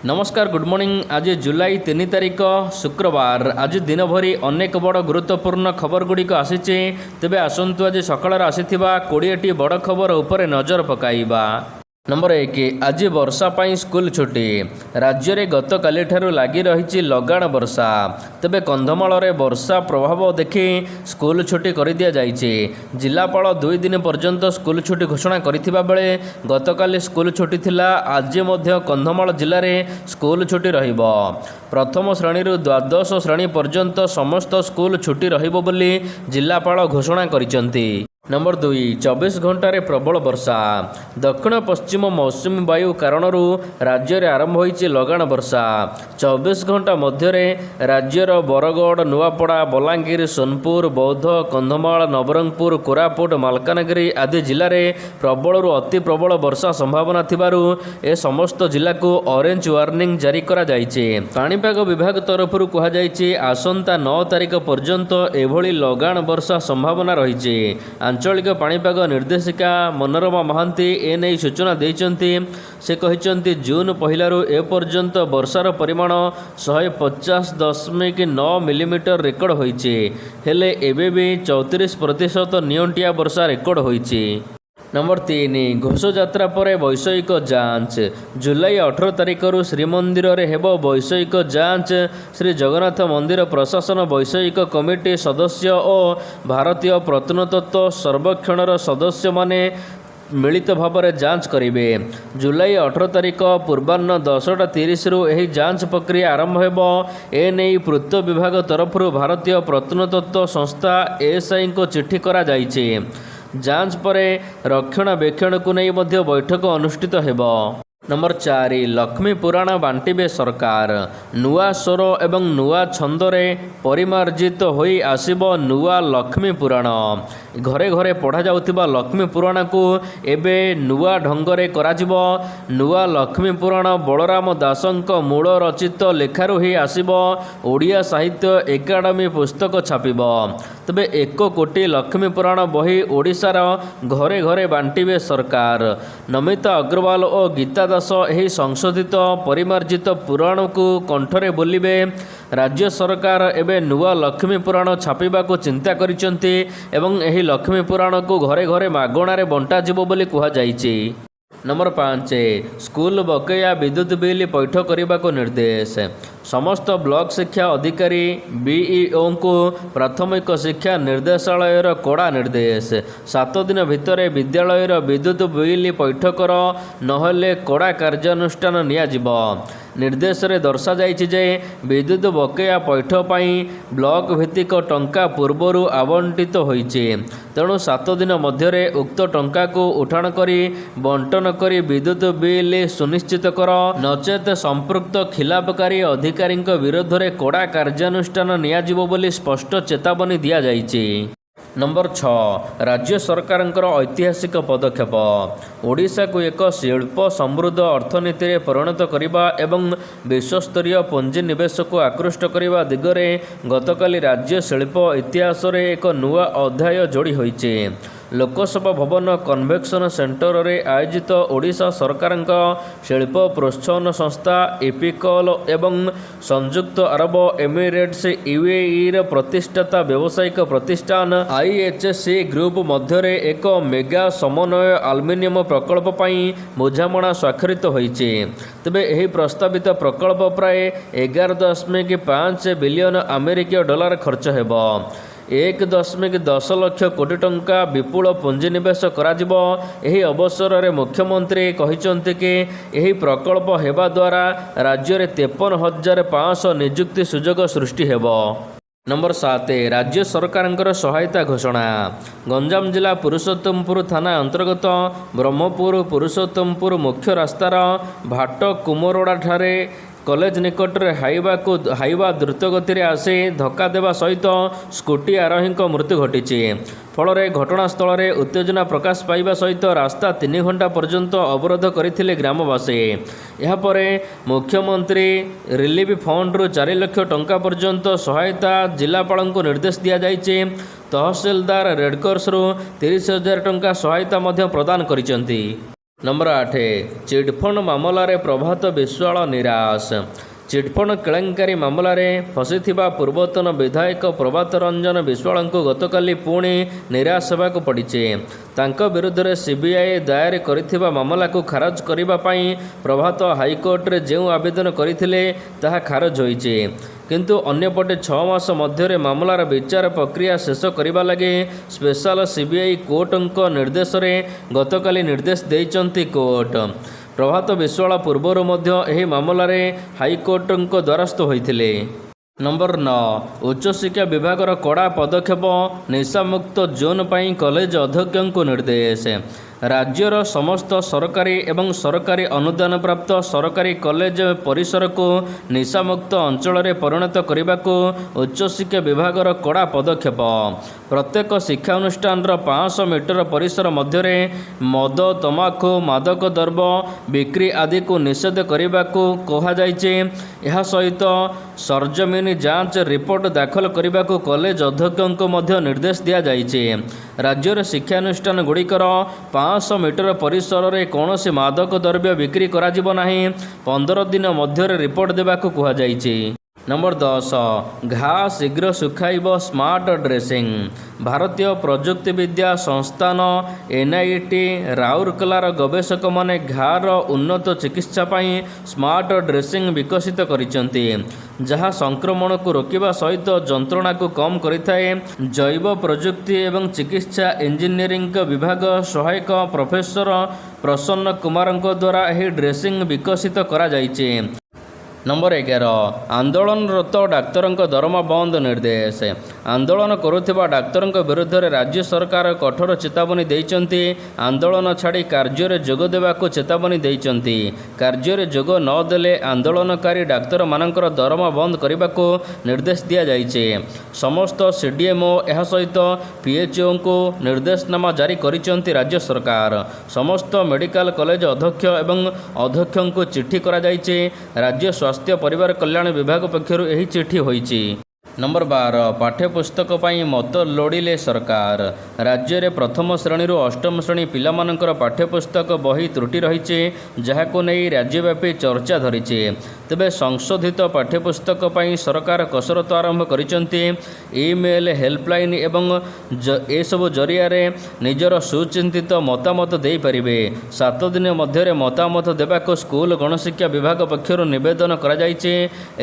नमस्कार good morning. आज जुलाई 3 तारिख शुक्रवार। आज दिन भरी अनेक बड़ गुरुत्वपूर्ण खबर गुड़िक आसीचे। तेबे आसंतु आज सकाळ आसीथिबा 20टी बड़ खबर उपरे नजर पकाइबा। नंबर 1, आज वर्षा पाई स्कूल छुट्टी। राज्य में गत काली ठारू लागी रही लगाण वर्षा। तेबे कंधमाल रे वर्षा प्रभाव देखि स्कूल छुट्टी कर दिया जाइछे। जिलापाल 2 दिन पर्यंत स्कूल छुट्टी घोषणा करिथिबा बेले गतकाली स्कूल छुट्टी थिला। आज मध्य कंधमाल जिले में स्कूल छुट्टी रहिबो। प्रथम श्रेणी द्वादश श्रेणी पर्यंत समस्त स्कूल छुट्टी रहिबो बोली जिलापाल घोषणा करिसेंती। नंबर 2, 24 घंटे प्रबल वर्षा। दक्षिण पश्चिम मौसुमी वायु कारण राज्य में आरंभ होइछि लगाण वर्षा। 24 घंटा मध्य राज्यर बरगढ़, नुआपड़ा, बलांगीर, सोनपुर, बौद्ध, कंधमाल, नवरंगपुर, कोरापुट, मालकानगिरी आदि जिले में प्रबल अति प्रबल वर्षा संभावना थिबारु ए समस्त जिला को ऑरेंज वार्निंग जारी करा जाइछे। पाणीपाग विभाग तरफ कहुଯାଇଛି आसंता 9 तारिख पर्यंत एभली लगाण वर्षा संभावना रहिछे। आंचलिक पाणीपाग निर्देशिका मनोरमा महांती एने सूचना देइचंती। से कहिचंती जून पहिलारू ए पर्यंत वर्षार परिमाण 150.9 मिलीमीटर रेकर्ड होइछे। हेले एबे भी 34% नियंटिया वर्षा रेकर्ड होइछे। नंबर 3, घोष यात्रा पर वैषयिक जांच। जुलाई 18 तारिख श्रीमंदिर रे हेबो वैषयिक जांच। श्री जगन्नाथ मंदिर प्रशासन वैषयिक कमिटी सदस्य और भारतीय प्रत्नतत्व सर्वेक्षण सदस्य माने मिलित भाव में जांच करेंगे। जुलाई 18 तारिख पूर्वाह्न 10:30 यह जांच प्रक्रिया आरंभ होब। एने पूर्त विभाग तरफ भारतीय प्रत्नतत्व संस्था एएसआई को चिठी करा जाइछे। जांच पर रक्षणाबेक्षण को नहीं मध्य बैठक अनुष्ठित हेब। नंबर 4, लक्ष्मी पुराण बांटिबे सरकार। नुआ स्वर एवं नुआ छंदरे परिमार्जित होई आसिबो नुआ लक्ष्मी पुराण। घरे घरे पढ़ा जाउथिबा लक्ष्मी पुराण को एबे नुआ ढंगरे कराजिबो। नुआ लक्ष्मी पुराण बलराम दासंक मूल रचित लेखारू ही आसिबो। ओडिया साहित्य एकाडेमी पुस्तक छापिबो। तबे 1 कोटी लक्ष्मी पुराण बही ओडिशार घरे घरे बांटिबे सरकार। नमिता अग्रवाल और गीता दास यही संशोधित परिमार्जित पुराण को कंठरे बोलिबे। राज्य सरकार एवं नुआ लक्ष्मी पुराण छापिबा को चिंता करिसेंती एवं एही लक्ष्मी पुराण को घरे घरे मागणारे बंटा जिवो बोली कुहा जाइछि। नंबर 5, स्कूल बकेया विद्युत बिल पैठ करने को निर्देश। समस्त ब्लॉक शिक्षा अधिकारी बीईओ को प्राथमिक शिक्षा निर्देशालयर कड़ा निर्देश। 7 दिन भितर विद्यालयर विद्युत बिल पैठ कर नहेले कड़ा कार्यानुष्ठान नियाजिबो। निर्देश रे दर्शा जाइछि जे विद्युत बकेया पैठ पाई ब्लॉक भित्तिक टंका पूर्वरु आवंटित होइछि। तेणु 7 दिन मध्य उक्त टंका को उठाण करी बंटन करी विद्युत बिल सुनिश्चित कर, नचेत संपृक्त खिलापकारी अधिकारी विरोध में कड़ा कार्यानुष्ठान नियाजिबो बोली स्पष्ट चेतावनी दिया जाइछि। नंबर 6, राज्य सरकार ऐतिहासिक पदक्षेप। ओडिशा को एक शिल्प समृद्ध अर्थनीति में परिणत करने एवं विश्वस्तरीय पुंजी निवेश को आकृष्ट करने दिगरे गतकाली राज्य शिल्प इतिहास रे एक नुआ अध्याय जोड़ी होइछे। लोकसभा भवन कन्वेक्शन सेंटर रे आयोजित ओडिशा सरकार शिल्प प्रोत्साहन संस्था एपिकल एवं संयुक्त अरब एमिरेट्स यूएई प्रतिष्ठाता व्यावसायिक प्रतिष्ठान आईएचसी ग्रुप मध्य एक मेगा समन्वय आल्युमिनियम प्रकल्प पर बुझामणा स्वाक्षरित होइछे। तेबे एही प्रस्तावित प्रकल्प प्राय 11.5 बिलियन अमेरिकीय डॉलर खर्च हेब। 1.10 लाख कोटी टंका विपुल पुंजीनिवेश कराजिबो। एही अवसर में मुख्यमंत्री कहिसंते कि एही प्रकल्प हेबा द्वारा राज्य में 53,500 नियुक्ति सुजोग सृष्टि हेबो। नंबर 7, राज्य सरकार सहायता घोषणा। गंजाम जिला पुरुषोत्तमपुर थाना अंतर्गत ब्रह्मपुर पुरुषोत्तमपुर मुख्य रास्तार भाट कुमरोड़ा ठारे कॉलेज निकट में हाइवा द्रुत गति में आसी धक्का देवा सहित स्कूटी आरोही मृत्यु घटी। फल घटनास्थल में उत्तेजना प्रकाश पाइबा सहित रास्ता 3 घंटा पर्यंत अवरोध करथिले ग्रामवासी। यापर मुख्यमंत्री रिलीफ फंड रु 4 लाख टंका पर्यंत सहायता जिलापाल को निर्देश दिया जाइछे। तहसीलदार रेडक्रॉस रु 30,000 टंका सहायता प्रदान करिसेंती। ନମ୍ବର 8 ଚିଟ୍‌ଫଣ୍ଡ ମାମଲାରେ ପ୍ରଭାତ ବିଶ୍ୱାଳ ନିରାଶ। ଚିଟ୍‌ଫଣ୍ଡ କେଳେଙ୍କାରୀ ମାମଲାରେ ଫସିଥିବା ପୂର୍ବତନ ବିଧାୟକ ପ୍ରଭାତ ରଞ୍ଜନ ବିଶ୍ୱାଳଙ୍କୁ ଗତକାଲି ପୁଣି ନିରାଶ ହେବାକୁ ପଡ଼ିଛି। ତାଙ୍କ ବିରୁଦ୍ଧରେ ସିବିଆଇ ଦାୟର କରିଥିବା ମାମଲାକୁ ଖାରଜ କରିବା ପାଇଁ ପ୍ରଭାତ ହାଇକୋର୍ଟରେ ଯେଉଁ ଆବେଦନ କରିଥିଲେ ତାହା ଖାରଜ ହୋଇଛି। କିନ୍ତୁ ଅନ୍ୟପଟେ 6 ମାସ ମଧ୍ୟରେ ମାମଲାର ବିଚାର ପ୍ରକ୍ରିୟା ଶେଷ କରିବା ଲାଗି ସ୍ପେଶାଲ ସିବିଆଇ କୋର୍ଟଙ୍କ ନିର୍ଦ୍ଦେଶରେ ଗତକାଲି ନିର୍ଦ୍ଦେଶ ଦେଇଛନ୍ତି କୋର୍ଟ। ପ୍ରଭାତ ବିଶ୍ୱାଳ ପୂର୍ବରୁ ମଧ୍ୟ ଏହି ମାମଲାରେ ହାଇକୋର୍ଟଙ୍କ ଦ୍ୱାରସ୍ଥ ହୋଇଥିଲେ। ନମ୍ବର 9 ଉଚ୍ଚଶିକ୍ଷା ବିଭାଗର କଡ଼ା ପଦକ୍ଷେପ, ନିଶାମୁକ୍ତ ଜୋନ୍ ପାଇଁ କଲେଜ ଅଧ୍ୟକ୍ଷଙ୍କୁ ନିର୍ଦ୍ଦେଶ। ରାଜ୍ୟର ସମସ୍ତ ସରକାରୀ ଏବଂ ସରକାରୀ ଅନୁଦାନପ୍ରାପ୍ତ ସରକାରୀ କଲେଜ ପରିସରକୁ ନିଶାମୁକ୍ତ ଅଞ୍ଚଳରେ ପରିଣତ କରିବାକୁ ଉଚ୍ଚଶିକ୍ଷା ବିଭାଗର କଡ଼ା ପଦକ୍ଷେପ। ପ୍ରତ୍ୟେକ ଶିକ୍ଷାନୁଷ୍ଠାନର 500 ମିଟର ପରିସର ମଧ୍ୟରେ ମଦ, ତମାଖୁ, ମାଦକ ଦ୍ରବ୍ୟ ବିକ୍ରି ଆଦିକୁ ନିଷେଧ କରିବାକୁ କୁହାଯାଇଛି। ଏହା ସହିତ ସରଜମିନ ଯାଞ୍ଚ ରିପୋର୍ଟ ଦାଖଲ କରିବାକୁ କଲେଜ ଅଧ୍ୟକ୍ଷଙ୍କୁ ମଧ୍ୟ ନିର୍ଦ୍ଦେଶ ଦିଆଯାଇଛି। ରାଜ୍ୟର ଶିକ୍ଷାନୁଷ୍ଠାନଗୁଡ଼ିକର 500 ମିଟର ପରିସରରେ କୌଣସି ମାଦକ ଦ୍ରବ୍ୟ ବିକ୍ରି କରାଯିବ ନାହିଁ। 15 ଦିନ ମଧ୍ୟରେ ରିପୋର୍ଟ ଦେବାକୁ କୁହାଯାଇଛି। ନମ୍ବର 10 ଘା ଶୀଘ୍ର ଶୁଖାଇବ ସ୍ମାର୍ଟ ଡ୍ରେସିଂ। ଭାରତୀୟ ପ୍ରଯୁକ୍ତିବିଦ୍ୟା ସଂସ୍ଥାନ NIT ରାଉରକେଲାର ଗବେଷକମାନେ ଘାର ଉନ୍ନତ ଚିକିତ୍ସା ପାଇଁ ସ୍ମାର୍ଟ ଡ୍ରେସିଂ ବିକଶିତ କରିଛନ୍ତି, ଯାହା ସଂକ୍ରମଣକୁ ରୋକିବା ସହିତ ଯନ୍ତ୍ରଣାକୁ କମ୍ କରିଥାଏ। ଜୈବ ପ୍ରଯୁକ୍ତି ଏବଂ ଚିକିତ୍ସା ଇଞ୍ଜିନିୟରିଂ ବିଭାଗ ସହାୟକ ପ୍ରଫେସର ପ୍ରସନ୍ନ କୁମାରଙ୍କ ଦ୍ୱାରା ଏହି ଡ୍ରେସିଂ ବିକଶିତ କରାଯାଇଛି। ନମ୍ବର 11 ଆନ୍ଦୋଳନରତ ଡାକ୍ତରଙ୍କ ଦରମା ବନ୍ଦ ନିର୍ଦ୍ଦେଶ। ଆନ୍ଦୋଳନ କରୁଥିବା ଡାକ୍ତରଙ୍କ ବିରୁଦ୍ଧରେ ରାଜ୍ୟ ସରକାର କଠୋର ଚେତାବନୀ ଦେଇଛନ୍ତି। ଆନ୍ଦୋଳନ ଛାଡ଼ି କାର୍ଯ୍ୟରେ ଯୋଗ ଦେବାକୁ ଚେତାବନୀ ଦେଇଛନ୍ତି। କାର୍ଯ୍ୟରେ ଯୋଗ ନ ଦେଲେ ଆନ୍ଦୋଳନକାରୀ ଡାକ୍ତରମାନଙ୍କର ଦରମା ବନ୍ଦ କରିବାକୁ ନିର୍ଦ୍ଦେଶ ଦିଆଯାଇଛି। ସମସ୍ତ CDMO ଏହା ସହିତ PHOଙ୍କୁ ନିର୍ଦ୍ଦେଶନାମା ଜାରି କରିଛନ୍ତି ରାଜ୍ୟ ସରକାର। ସମସ୍ତ ମେଡ଼ିକାଲ କଲେଜ ଅଧ୍ୟକ୍ଷ ଏବଂ ଅଧ୍ୟକ୍ଷଙ୍କୁ ଚିଠି କରାଯାଇଛି। ରାଜ୍ୟ ସ୍ୱାସ୍ଥ୍ୟ ପରିବାର କଲ୍ୟାଣ ବିଭାଗ ପକ୍ଷରୁ ଏହି ଚିଠି ହୋଇଛି। ନମ୍ବର 12 ପାଠ୍ୟପୁସ୍ତକ ପାଇଁ ମତ ଲୋଡ଼ିଲେ ସରକାର। ରାଜ୍ୟରେ ପ୍ରଥମ ଶ୍ରେଣୀରୁ ଅଷ୍ଟମ ଶ୍ରେଣୀ ପିଲାମାନଙ୍କର ପାଠ୍ୟପୁସ୍ତକ ବହି ତ୍ରୁଟି ରହିଛି, ଯାହାକୁ ନେଇ ରାଜ୍ୟବ୍ୟାପୀ ଚର୍ଚ୍ଚା ଧରିଛି। ତେବେ ସଂଶୋଧିତ ପାଠ୍ୟପୁସ୍ତକ ପାଇଁ ସରକାର କସରତ ଆରମ୍ଭ କରିଛନ୍ତି। ଇମେଲ୍, ହେଲ୍ପଲାଇନ୍ ଏବଂ ଏସବୁ ଜରିଆରେ ନିଜର ସୁଚିନ୍ତିତ ମତାମତ ଦେଇପାରିବେ। 7 ଦିନ ମଧ୍ୟରେ ମତାମତ ଦେବାକୁ ସ୍କୁଲ ଗଣଶିକ୍ଷା ବିଭାଗ ପକ୍ଷରୁ ନିବେଦନ କରାଯାଇଛି।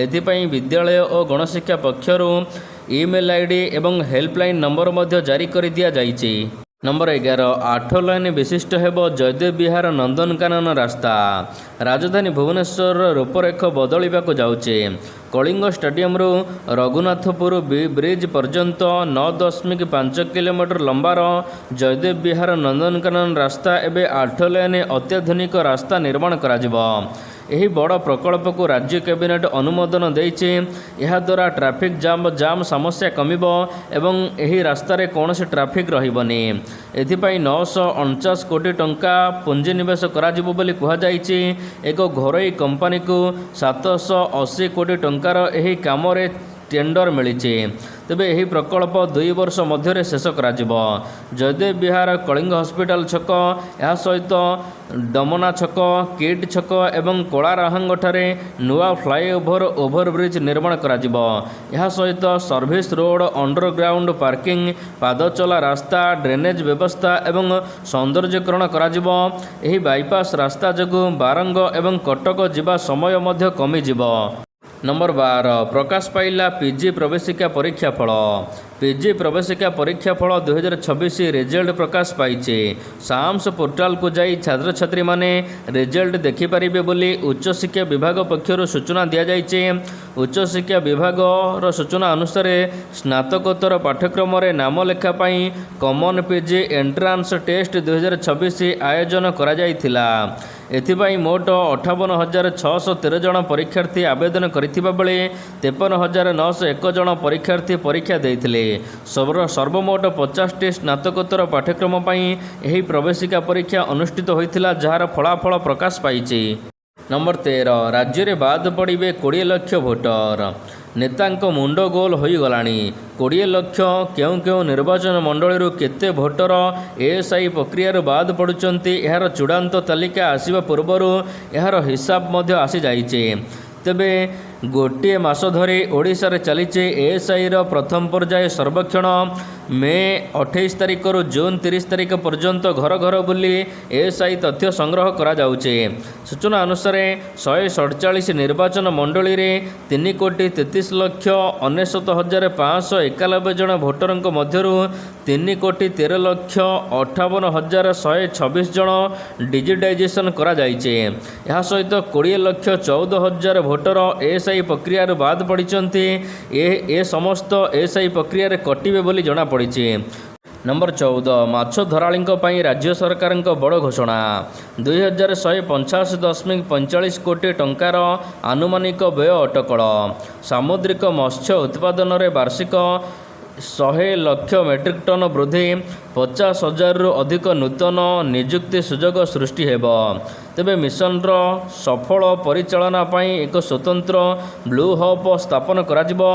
ଏଥିପାଇଁ ବିଦ୍ୟାଳୟ ଓ ଗଣଶିକ୍ଷା ପକ୍ଷରୁ ଇମେଲ୍ ID ଏବଂ ହେଲ୍ପଲାଇନ୍ ନମ୍ବର ମଧ୍ୟ ଜାରି କରି ଦିଆଯାଇଛି। ନମ୍ବର 11 8 ଲାଇନ୍ ବିଶିଷ୍ଟ ହେବ ଜୟଦେବ ବିହାର ନନ୍ଦନକାନନ ରାସ୍ତା। ରାଜଧାନୀ ଭୁବନେଶ୍ୱରର ରୂପରେଖ ବଦଳିବାକୁ ଯାଉଛି। କଳିଙ୍ଗ ଷ୍ଟାଡିୟମରୁ ରଘୁନାଥପୁର ବ୍ରିଜ୍ ପର୍ଯ୍ୟନ୍ତ 9.5 କିଲୋମିଟର ଲମ୍ବାର ଜୟଦେବ ବିହାର ନନ୍ଦନକାନନ ରାସ୍ତା ଏବେ 8 ଲାଇନ୍ ଅତ୍ୟାଧୁନିକ ରାସ୍ତା ନିର୍ମାଣ କରାଯିବ। ଏହି ବଡ଼ ପ୍ରକଳ୍ପକୁ ରାଜ୍ୟ କ୍ୟାବିନେଟ୍ ଅନୁମୋଦନ ଦେଇଛି। ଏହାଦ୍ୱାରା ଟ୍ରାଫିକ୍ ଜାମ୍ ସମସ୍ୟା କମିବ ଏବଂ ଏହି ରାସ୍ତାରେ କୌଣସି ଟ୍ରାଫିକ୍ ରହିବନି। ଏଥିପାଇଁ 949 କୋଟି ଟଙ୍କା ପୁଞ୍ଜିନିବେଶ କରାଯିବ ବୋଲି କୁହାଯାଇଛି। ଏକ ଘରୋଇ କମ୍ପାନୀକୁ 780 କୋଟି ଟଙ୍କାର ଏହି କାମରେ ଟେଣ୍ଡର ମିଳିଛି। ତେବେ ଏହି ପ୍ରକଳ୍ପ 2 ବର୍ଷ ମଧ୍ୟରେ ଶେଷ କରାଯିବ। ଜୟଦେବ ବିହାର, କଳିଙ୍ଗ ହସ୍ପିଟାଲ ଛକ, ଏହା ସହିତ ଡମନା ଛକ, କିଟ୍ ଛକ ଏବଂ କଳାରାହାଙ୍ଗଠାରେ ନୂଆ ଫ୍ଲାଏଓଭର ଓଭରବ୍ରିଜ୍ ନିର୍ମାଣ କରାଯିବ। ଏହା ସହିତ ସର୍ଭିସ୍ ରୋଡ଼, ଅଣ୍ଡରଗ୍ରାଉଣ୍ଡ ପାର୍କିଂ, ପାଦଚଲା ରାସ୍ତା, ଡ୍ରେନେଜ୍ ବ୍ୟବସ୍ଥା ଏବଂ ସୌନ୍ଦର୍ଯ୍ୟକରଣ କରାଯିବ। ଏହି ବାଇପାସ୍ ରାସ୍ତା ଯୋଗୁଁ ବାରଙ୍ଗ ଏବଂ କଟକ ଯିବା ସମୟ ମଧ୍ୟ କମିଯିବ। ନମ୍ବର 12 ପ୍ରକାଶ ପାଇଲା PG ପ୍ରବେଶିକା ପରୀକ୍ଷା ଫଳ। PG ପ୍ରବେଶିକା ପରୀକ୍ଷା ଫଳ 2026 ରେଜଲ୍ଟ ପ୍ରକାଶ ପାଇଛି। ସାମ୍ସ ପୋର୍ଟାଲକୁ ଯାଇ ଛାତ୍ରଛାତ୍ରୀମାନେ ରେଜଲ୍ଟ ଦେଖିପାରିବେ ବୋଲି ଉଚ୍ଚଶିକ୍ଷା ବିଭାଗ ପକ୍ଷରୁ ସୂଚନା ଦିଆଯାଇଛି। ଉଚ୍ଚଶିକ୍ଷା ବିଭାଗର ସୂଚନା ଅନୁସାରେ ସ୍ନାତକୋତ୍ତର ପାଠ୍ୟକ୍ରମରେ ନାମ ଲେଖା ପାଇଁ କମନ PG ଏଣ୍ଟ୍ରାନ୍ସ ଟେଷ୍ଟ 2026 ଆୟୋଜନ କରାଯାଇଥିଲା। ଏଥିପାଇଁ ମୋଟ 58,613 ଜଣ ପରୀକ୍ଷାର୍ଥୀ ଆବେଦନ କରିଥିବା ବେଳେ 53,901 ଜଣ ପରୀକ୍ଷାର୍ଥୀ ପରୀକ୍ଷା ଦେଇଥିଲେ। ସର୍ବମୋଟ 50ଟି ସ୍ନାତକୋତ୍ତର ପାଠ୍ୟକ୍ରମ ପାଇଁ ଏହି ପ୍ରବେଶିକା ପରୀକ୍ଷା ଅନୁଷ୍ଠିତ ହୋଇଥିଲା, ଯାହାର ଫଳାଫଳ ପ୍ରକାଶ ପାଇଛି। नंबर 13 राज्य में बाद पड़े 20 लाख भोटर नेतांक मुंड गोल हो गलानी 20 लाख क्यों क्यों निर्वाचन मंडली केते भोटर एएसआई प्रक्रिया बाद पड़ुचंती यार चूड़ांत तालिका आसवा पूर्वर यार हिसाब मध्य आसी जाइए तेबे गोटे मास धरी ओडिशा रे चलीचे एएसआई रो प्रथम पर्याय सर्वेक्षण मे 28 तारिख रु जून 30 तारिख पर्यंत घर घर बुली एएसआई तथ्य संग्रह करा जाउचे। सूचना अनुसार 147 निर्वाचन मंडली रे 3,33,99,591 जन भोटरंक मध्यरु 3,13,58,126 जन डिजिटाइजेशन करा जाइचे। यह सहित 20,14,000 भोटर एएसआई प्रक्रिया बाद पड़ती ए समस्त एएसआई प्रक्रिया कटिबे बोली जना पड़ी। नंबर 14 माछ धराळी राज्य सरकार बड़ घोषणा 2185.45 कोटी टंकार आनुमानिक व्यय अटकल सामुद्रिक मत्स्य उत्पादन रे वार्षिक 100 लाख मेट्रिक टन वृद्धि 50,000 रु अधिक नूतन नियुक्ति सुजोग सृष्टि हेबो। तेबे मिशन सफल परिचालना पाई एक स्वतंत्र ब्लू हब स्थापन कराजिबो।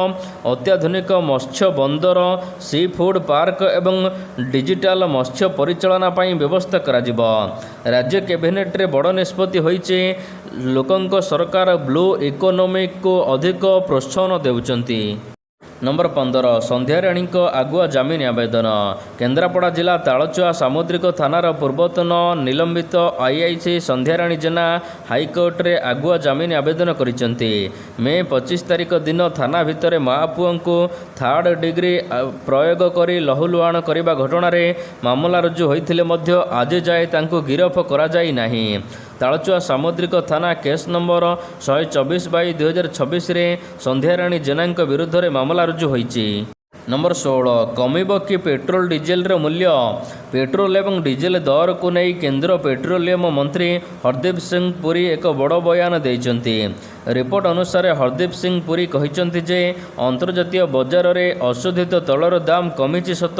अत्याधुनिक मत्स्य बंदर सी फूड पार्क एवं डिजिटल मत्स्य परिचालना पाई व्यवस्था कराजिबो। राज्य कैबिनेट रे बड़ निष्पत्ति होईचे लोकंक सरकार ब्लू इकोनॉमी को अधिक प्रोत्साहन देउचंती। नंबर 15 संध्याराणी आगुआ जमीन आवेदन केन्द्रापड़ा जिला तालचुआ सामुद्रिक थानार पूर्वतन निलंबित आईआईसी संध्याराणी जेना हाईकोर्ट रे आगुआ जमीन आवेदन करिसेंती। मे 25 तारिख दिन थाना भितर महापुओं को 3rd डिग्री प्रयोग करी लहुलुहाण करने घटना रे मामला रुजु होइथिले मध्य आज जाए तांको गिरफ करा जाई नाही। तालचुआ सामुद्रिक थाना केस नंबर 124/2026 रे संध्याराणी जेना विरुद्ध रे मामला रुजु होईची। नंबर 16 कमिब कि पेट्रोल डीजेल रो मूल्य पेट्रोल एवं डीजेल दर को नहीं केंद्र पेट्रोलियम मंत्री हरदीप सिंह पुरी एक बड़ बयान देइचंती। रिपोर्ट अनुसार हरदीप सिंह पुरी कहिचंती जे अंतर्जातीय बजार रे अशोधित तैलर दाम कमिची सत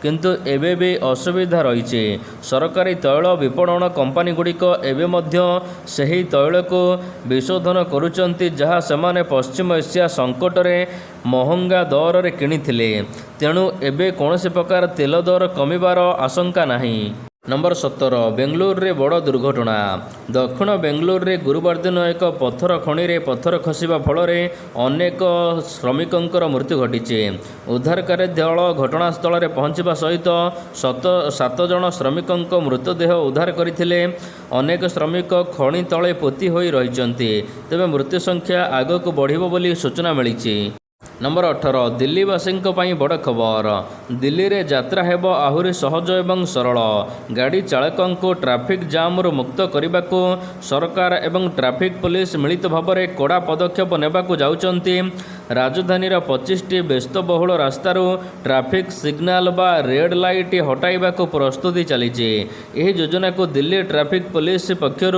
किंतु एबे भी असुविधा रही। सरकारी तैल विपणन कंपानी गुड़िक एबे मध्य सही तैल को विशोधन करुचंती जहाँ सेमाने पश्चिम एशिया संकट रे महंगा दर रे किनिथिले तेणु एबे कौनसी प्रकार तेल दर कमिबार आशंका नहीं। नंबर 17 बेंगलुरु रे बड़ दुर्घटना दक्षिण बेंगलुरु रे गुरुवार दिन एक पत्थर खणी रे पत्थर खसिबा फल अनेक श्रमिकंकर मृत्यु घटी। उद्धारकारी दल घटनास्थल रे पहुँचवा सहित 7 जन श्रमिकंक मृतदेह उद्धार करथिले। अनेक श्रमिक खणी तले पोती होई रहिचंती तेबे मृत्यु संख्या आगक बढ़िबो बोली सूचना मिलिछि। नंबर 18 दिल्लीवासी बड़ खबर दिल्ली रे यात्रा हेब आहुरी सहज एवं सरल गाड़ी चालकों को ट्रैफिक जाम रु मुक्त करने को सरकार एवं ट्रैफिक पुलिस मिलित भाव में कड़ा पदक्षेप नेबाकू जाउचंती। राजधानी 25टी व्यस्तबहुल रास्तारू ट्रैफिक सिग्नाल बा रेड लाइट हटाइबा को प्रस्तुति चली। यह योजना को दिल्ली ट्रैफिक पुलिस पक्षर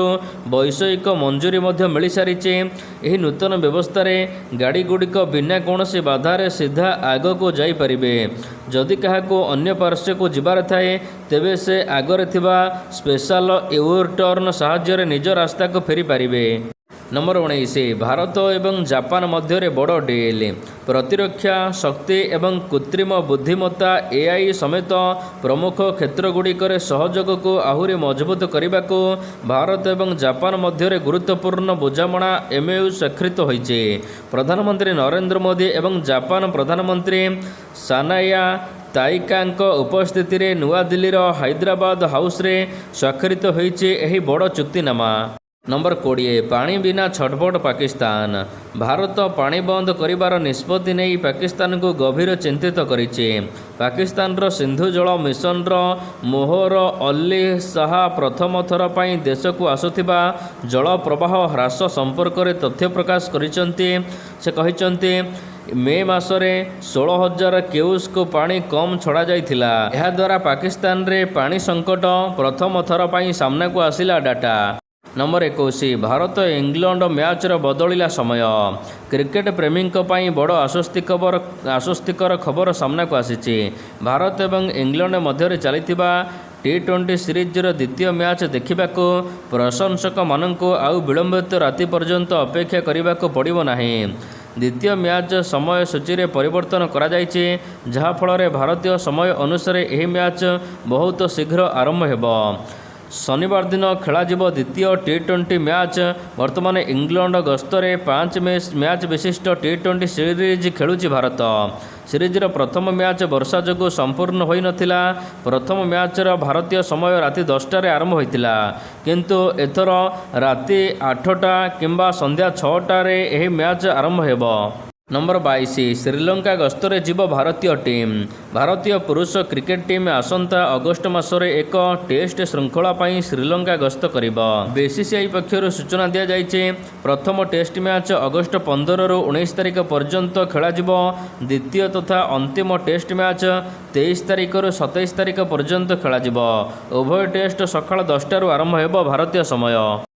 वैषयिक मंजूरी मिल सारी। यह नूतन व्यवस्था रे गाड़ी गुड़िक बिना कौन बाधारे सीधा आग को जापर। जदि क्या अन्य पार्श्व को जीवार थाए तेबे से आगरे थिबा स्पेशल यूटर्न साहाय्य निज रास्ता को फेरी पारिबे। नंबर 19 भारत एवं जापान मध्य बड़ डील प्रतिरक्षा शक्ति एवं कृत्रिम बुद्धिमत्ता एआई समेत प्रमुख क्षेत्रगुड़िक सहयोग को आहुरी मजबूत करने को भारत एवं जापान मध्य गुरुत्वपूर्ण बुझामणा एमओयू स्वाक्षरित होइছে। प्रधानमंत्री नरेंद्र मोदी एवं जापान प्रधानमंत्री सानाया ताइका उपस्थिति रे नुआ दिल्ली हैदराबाद हाउस रे स्वाक्षरित होइছে एही बड़ चुक्तिनामा। नंबर 20 पानी बिना छटपट पाकिस्तान भारत पानी बंद करिबार निष्पत्ति नहीं पाकिस्तान को गभीर चिंतित करिছে। पाकिस्तान रो सिंधु जल मिशन रो मोहर अली शाह प्रथम थर पाई देश को आसुथिबा जल प्रवाह ह्रास संपर्क रे तथ्य प्रकाश करिसंती। से कहिसंती मे मासरे 16,000 क्यूसेक पानी कम छड़ा जाइथिला। एहा द्वारा पाकिस्तान रे पानी संकट प्रथम थर पाई सामना को आसिला data. Number 21 Bharat England match बदलिला समय क्रिकेट प्रेमी बड़ आश्वस्तिकर खबर सामना को आसी। भारत एवं इंग्लैंड मध्य चलता ଟି20 ସିରିଜର ଦ୍ୱିତୀୟ ମ୍ୟାଚ୍ ଦେଖିବାକୁ ପ୍ରଶଂସକମାନଙ୍କୁ ଆଉ ବିଳମ୍ବିତ ରାତି ପର୍ଯ୍ୟନ୍ତ ଅପେକ୍ଷା କରିବାକୁ ପଡ଼ିବ ନାହିଁ। ଦ୍ୱିତୀୟ ମ୍ୟାଚ୍ ସମୟ ସୂଚୀରେ ପରିବର୍ତ୍ତନ କରାଯାଇଛି, ଯାହାଫଳରେ ଭାରତୀୟ ସମୟ ଅନୁସାରେ ଏହି ମ୍ୟାଚ୍ ବହୁତ ଶୀଘ୍ର ଆରମ୍ଭ ହେବ। ଶନିବାର ଦିନ ଖେଳାଯିବ ଦ୍ୱିତୀୟ ଟି20 ମ୍ୟାଚ୍। ବର୍ତ୍ତମାନ ଇଂଲଣ୍ଡ ଗସ୍ତରେ 5 ମ୍ୟାଚ୍ ବିଶିଷ୍ଟ ଟି20 ସିରିଜ୍ ଖେଳୁଛି ଭାରତ। ସିରିଜର ପ୍ରଥମ ମ୍ୟାଚ୍ ବର୍ଷା ଯୋଗୁଁ ସମ୍ପୂର୍ଣ୍ଣ ହୋଇନଥିଲା। ପ୍ରଥମ ମ୍ୟାଚ୍ର ଭାରତୀୟ ସମୟ ରାତି 10ଟାରେ ଆରମ୍ଭ ହୋଇଥିଲା, କିନ୍ତୁ ଏଥର ରାତି 8ଟା କିମ୍ବା ସନ୍ଧ୍ୟା 6ଟାରେ ଏହି ମ୍ୟାଚ୍ ଆରମ୍ଭ ହେବ। ନମ୍ବର 22 ଶ୍ରୀଲଙ୍କା ଗସ୍ତରେ ଯିବ ଭାରତୀୟ ଟିମ୍। ଭାରତୀୟ ପୁରୁଷ କ୍ରିକେଟ୍ ଟିମ୍ ଆସନ୍ତା ଅଗଷ୍ଟ ମାସରେ ଏକ ଟେଷ୍ଟ ଶୃଙ୍ଖଳା ପାଇଁ ଶ୍ରୀଲଙ୍କା ଗସ୍ତ କରିବ। ବିସିସିଆଇ ପକ୍ଷରୁ ସୂଚନା ଦିଆଯାଇଛି, ପ୍ରଥମ ଟେଷ୍ଟ ମ୍ୟାଚ୍ ଅଗଷ୍ଟ 15ରୁ 19 ତାରିଖ ପର୍ଯ୍ୟନ୍ତ ଖେଳାଯିବ। ଦ୍ୱିତୀୟ ତଥା ଅନ୍ତିମ ଟେଷ୍ଟ ମ୍ୟାଚ୍ 23 ତାରିଖରୁ 27 ତାରିଖ ପର୍ଯ୍ୟନ୍ତ ଖେଳାଯିବ। ଉଭୟ ଟେଷ୍ଟ ସକାଳ 10ଟାରୁ ଆରମ୍ଭ ହେବ ଭାରତୀୟ ସମୟ।